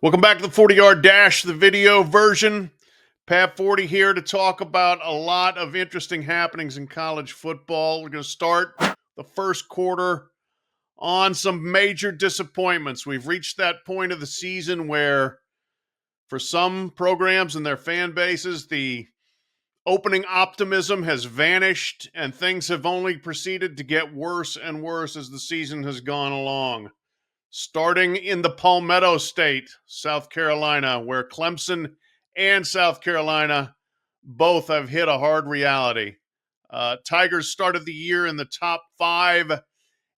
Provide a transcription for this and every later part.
Welcome back to the 40-Yard Dash, the video version. Pat Forde here to talk about a lot of interesting happenings in college football. We're going to start the first quarter on some major disappointments. We've reached that point of the season where, for some programs and their fan bases, the opening optimism has vanished and things have only proceeded to get worse and worse as the season has gone along. Starting in the Palmetto State, South Carolina, where Clemson and South Carolina both have hit a hard reality. Tigers started the year in the top 5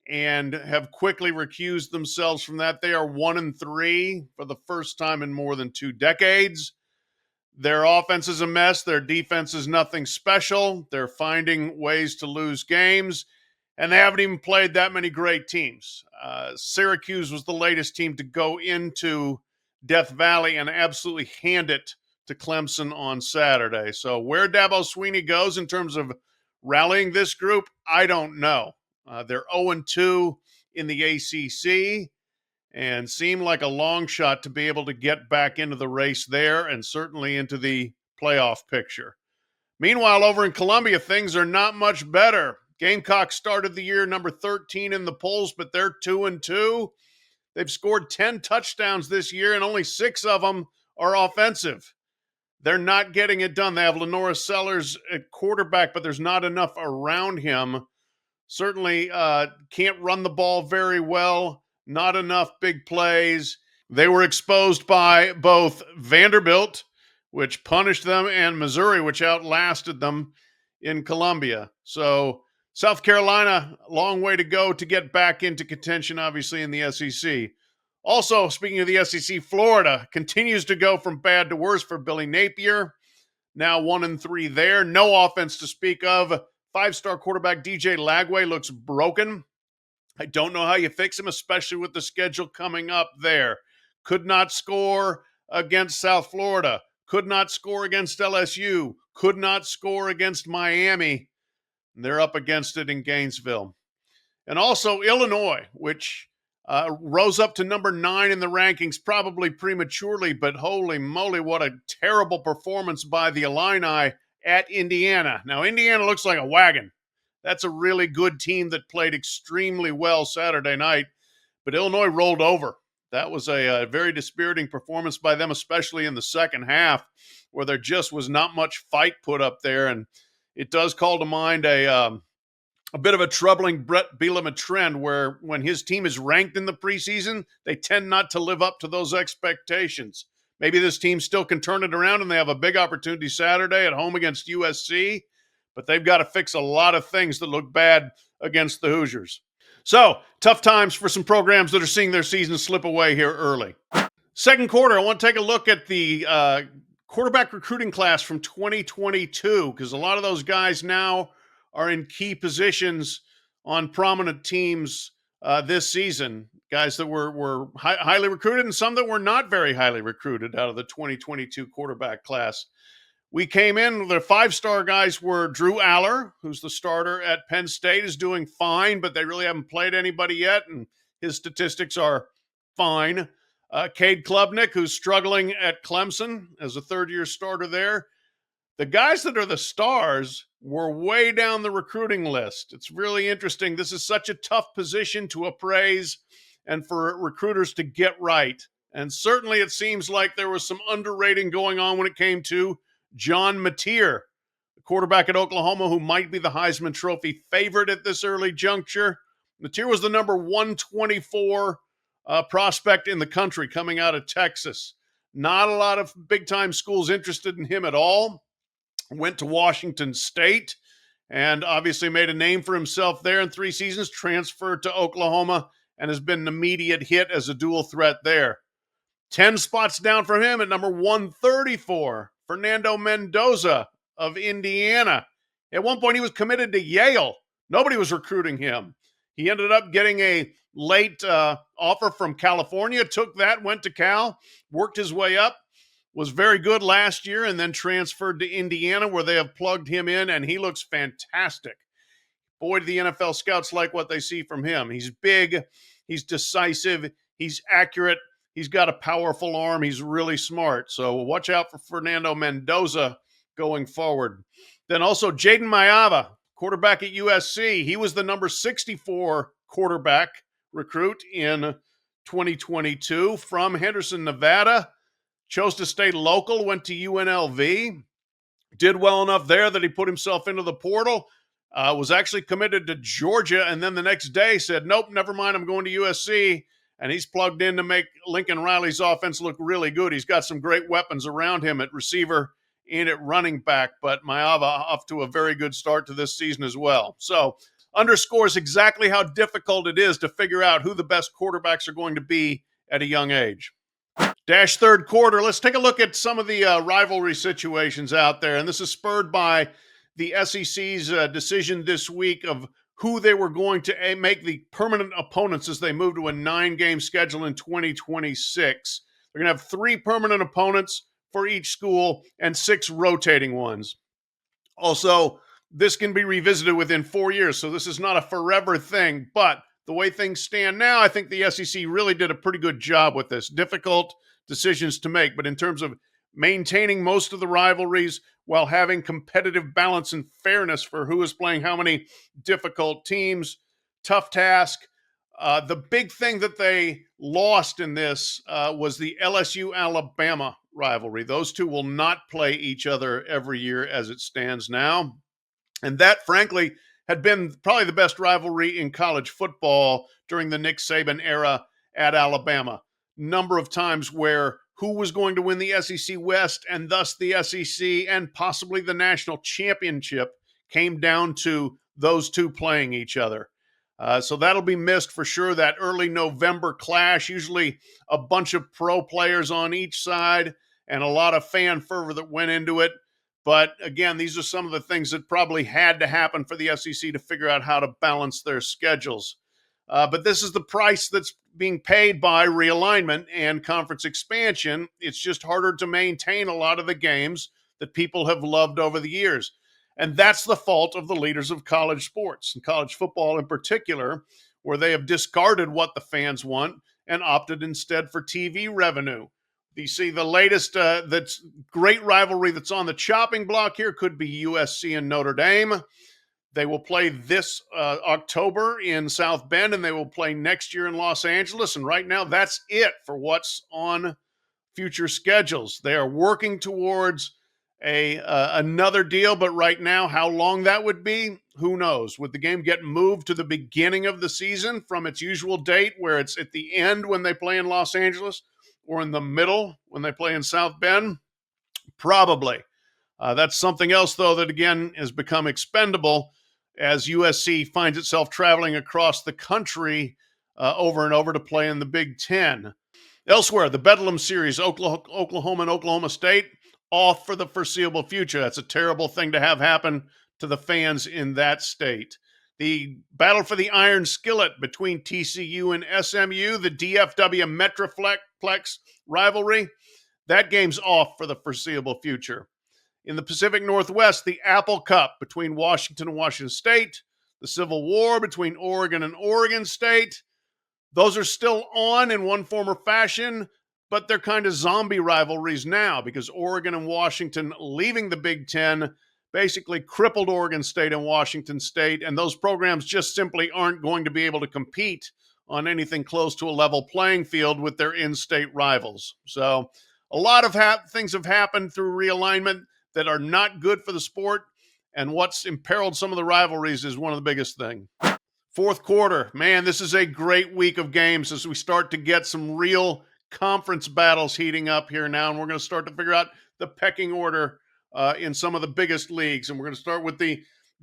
and have quickly recused themselves from that. They are 1-3 for the first time in more than 2 decades. Their offense is a mess. Their defense is nothing special. They're finding ways to lose games. And they haven't even played that many great teams. Syracuse was the latest team to go into Death Valley and absolutely hand it to Clemson on Saturday. So where Dabo Swinney goes in terms of rallying this group, I don't know. They're 0-2 in the ACC and seem like a long shot to be able to get back into the race there and certainly into the playoff picture. Meanwhile, over in Columbia, things are not much better. Gamecocks started the year number 13 in the polls, but they're 2-2. They've scored 10 touchdowns this year, and only 6 of them are offensive. They're not getting it done. They have Lenora Sellers at quarterback, but there's not enough around him. Certainly can't run the ball very well. Not enough big plays. They were exposed by both Vanderbilt, which punished them, and Missouri, which outlasted them in Columbia. So South Carolina, long way to go to get back into contention, obviously, in the SEC. Also, speaking of the SEC, Florida continues to go from bad to worse for Billy Napier. Now 1-3 there. No offense to speak of. 5-star quarterback DJ Lagway looks broken. I don't know how you fix him, especially with the schedule coming up there. Could not score against South Florida. Could not score against LSU. Could not score against Miami. They're up against it in Gainesville. And also Illinois, which rose up to number 9 in the rankings, probably prematurely, but holy moly, what a terrible performance by the Illini at Indiana. Now, Indiana looks like a wagon. That's a really good team that played extremely well Saturday night, but Illinois rolled over. That was a very dispiriting performance by them, especially in the second half, where there just was not much fight put up there. And it does call to mind a bit of a troubling Brett Bielema trend where when his team is ranked in the preseason, they tend not to live up to those expectations. Maybe this team still can turn it around and they have a big opportunity Saturday at home against USC, but they've got to fix a lot of things that look bad against the Hoosiers. So, tough times for some programs that are seeing their season slip away here early. Second quarter, I want to take a look at the quarterback recruiting class from 2022, because a lot of those guys now are in key positions on prominent teams this season. Guys that were highly recruited and some that were not very highly recruited out of the 2022 quarterback class. We came in, the 5-star guys were Drew Aller, who's the starter at Penn State, is doing fine, but they really haven't played anybody yet, and his statistics are fine. Cade Klubnik, who's struggling at Clemson as a third-year starter there. The guys that are the stars were way down the recruiting list. It's really interesting. This is such a tough position to appraise and for recruiters to get right. And certainly it seems like there was some underrating going on when it came to John Mateer, the quarterback at Oklahoma, who might be the Heisman Trophy favorite at this early juncture. Mateer was the number 124 prospect in the country coming out of Texas. Not a lot of big-time schools interested in him at all. Went to Washington State and obviously made a name for himself there in 3 seasons, transferred to Oklahoma, and has been an immediate hit as a dual threat there. 10 spots down from him at number 134, Fernando Mendoza of Indiana. At one point, he was committed to Yale. Nobody was recruiting him. He ended up getting a late offer from California, took that, went to Cal, worked his way up, was very good last year, and then transferred to Indiana, where they have plugged him in, and he looks fantastic. Boy, do the NFL scouts like what they see from him. He's big, he's decisive, he's accurate, He's got a powerful arm. He's really smart. So watch out for Fernando Mendoza going forward. Then also Jaden Mayava, quarterback at USC. He was the number 64 quarterback recruit in 2022 from Henderson, Nevada. Chose to stay local, went to UNLV. Did well enough there that he put himself into the portal. Was actually committed to Georgia, and then the next day said, nope, never mind, I'm going to USC. And he's plugged in to make Lincoln Riley's offense look really good. He's got some great weapons around him at receiver and at running back, but Mayava off to a very good start to this season as well. So underscores exactly how difficult it is to figure out who the best quarterbacks are going to be at a young age. Dash third quarter. Let's take a look at some of the rivalry situations out there. And this is spurred by the SEC's decision this week of who they were going to make the permanent opponents as they move to a 9-game schedule in 2026. They're going to have 3 permanent opponents for each school and 6 rotating ones. Also, this can be revisited within 4 years, so this is not a forever thing. But the way things stand now, I think the SEC really did a pretty good job with this. Difficult decisions to make, but in terms of maintaining most of the rivalries while having competitive balance and fairness for who is playing how many difficult teams, tough task. The big thing that they lost in this was the LSU-Alabama rivalry. Those two will not play each other every year as it stands now. And that, frankly, had been probably the best rivalry in college football during the Nick Saban era at Alabama. Number of times where who was going to win the SEC West and thus the SEC and possibly the national championship came down to those two playing each other. So that'll be missed for sure, that early November clash, usually a bunch of pro players on each side and a lot of fan fervor that went into it. But again, these are some of the things that probably had to happen for the SEC to figure out how to balance their schedules. But this is the price that's being paid by realignment and conference expansion. It's just harder to maintain a lot of the games that people have loved over the years. And that's the fault of the leaders of college sports, and college football in particular, where they have discarded what the fans want and opted instead for TV revenue. You see, the latest that's great rivalry that's on the chopping block here could be USC and Notre Dame. They will play this October in South Bend, and they will play next year in Los Angeles. And right now, that's it for what's on future schedules. They are working towards another deal, but right now, how long that would be, who knows? Would the game get moved to the beginning of the season from its usual date, where it's at the end when they play in Los Angeles, or in the middle when they play in South Bend? Probably. That's something else, though, that again has become expendable as USC finds itself traveling across the country over and over to play in the Big Ten. Elsewhere, the Bedlam Series, Oklahoma and Oklahoma State, off for the foreseeable future. That's a terrible thing to have happen to the fans in that state. The battle for the Iron Skillet between TCU and SMU, the DFW Metroplex rivalry, that game's off for the foreseeable future. In the Pacific Northwest, the Apple Cup between Washington and Washington State, the Civil War between Oregon and Oregon State, those are still on in one form or fashion, but they're kind of zombie rivalries now because Oregon and Washington leaving the Big Ten basically crippled Oregon State and Washington State, and those programs just simply aren't going to be able to compete on anything close to a level playing field with their in-state rivals. So a lot of things have happened through realignment that are not good for the sport, and what's imperiled some of the rivalries is one of the biggest things. Fourth quarter, man, this is a great week of games as we start to get some real conference battles heating up here now, and we're going to start to figure out the pecking order in some of the biggest leagues. And we're going to start with the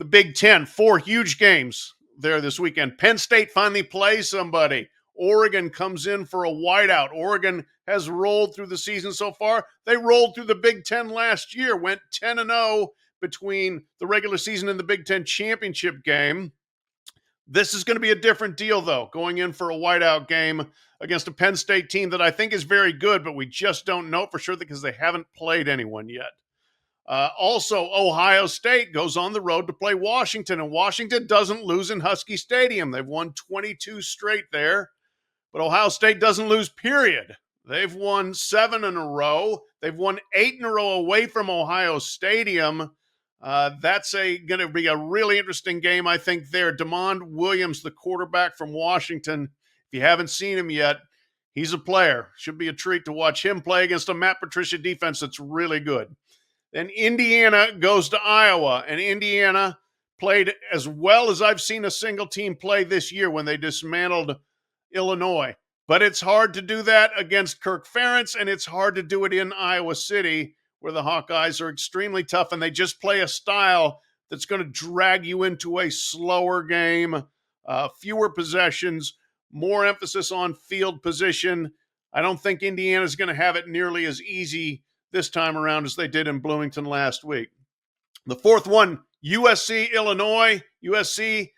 Big Ten. 4 huge games there this weekend. Penn State finally plays somebody. Oregon comes in for a whiteout. Oregon has rolled through the season so far. They rolled through the Big Ten last year, went 10-0 between the regular season and the Big Ten championship game. This is going to be a different deal, though, going in for a whiteout game against a Penn State team that I think is very good, but we just don't know for sure because they haven't played anyone yet. Also, Ohio State goes on the road to play Washington, and Washington doesn't lose in Husky Stadium. They've won 22 straight there, but Ohio State doesn't lose, period. They've won 7 in a row. They've won 8 in a row away from Ohio Stadium. That's going to be a really interesting game, I think, there. DeMond Williams, the quarterback from Washington, if you haven't seen him yet, he's a player. Should be a treat to watch him play against a Matt Patricia defense that's really good. Then Indiana goes to Iowa, and Indiana played as well as I've seen a single team play this year when they dismantled Illinois. But it's hard to do that against Kirk Ferentz, and it's hard to do it in Iowa City, where the Hawkeyes are extremely tough, and they just play a style that's going to drag you into a slower game, fewer possessions, more emphasis on field position. I don't think Indiana's going to have it nearly as easy this time around as they did in Bloomington last week. The fourth one, USC, Illinois. USC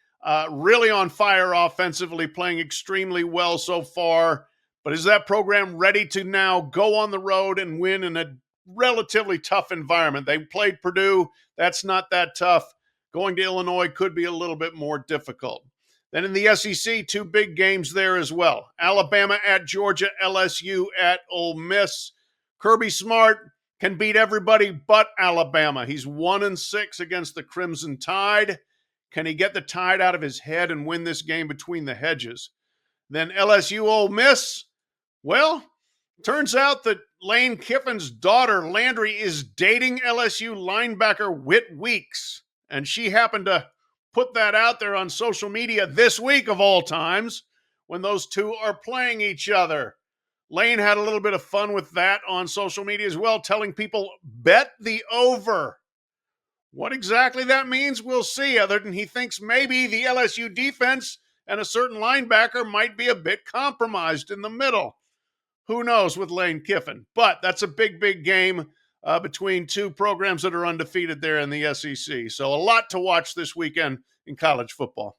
really on fire offensively, playing extremely well so far. But is that program ready to now go on the road and win in a relatively tough environment? They played Purdue. That's not that tough. Going to Illinois could be a little bit more difficult. Then in the SEC, 2 big games there as well. Alabama at Georgia, LSU at Ole Miss. Kirby Smart can beat everybody but Alabama. He's 1-6 against the Crimson Tide. Can he get the Tide out of his head and win this game between the hedges? Then LSU Ole Miss. Well, turns out that Lane Kiffin's daughter, Landry, is dating LSU linebacker Whit Weeks. And she happened to put that out there on social media this week of all times when those two are playing each other. Lane had a little bit of fun with that on social media as well, telling people, bet the over. What exactly that means, we'll see, other than he thinks maybe the LSU defense and a certain linebacker might be a bit compromised in the middle. Who knows with Lane Kiffin? But that's a big, big game between 2 programs that are undefeated there in the SEC. So a lot to watch this weekend in college football.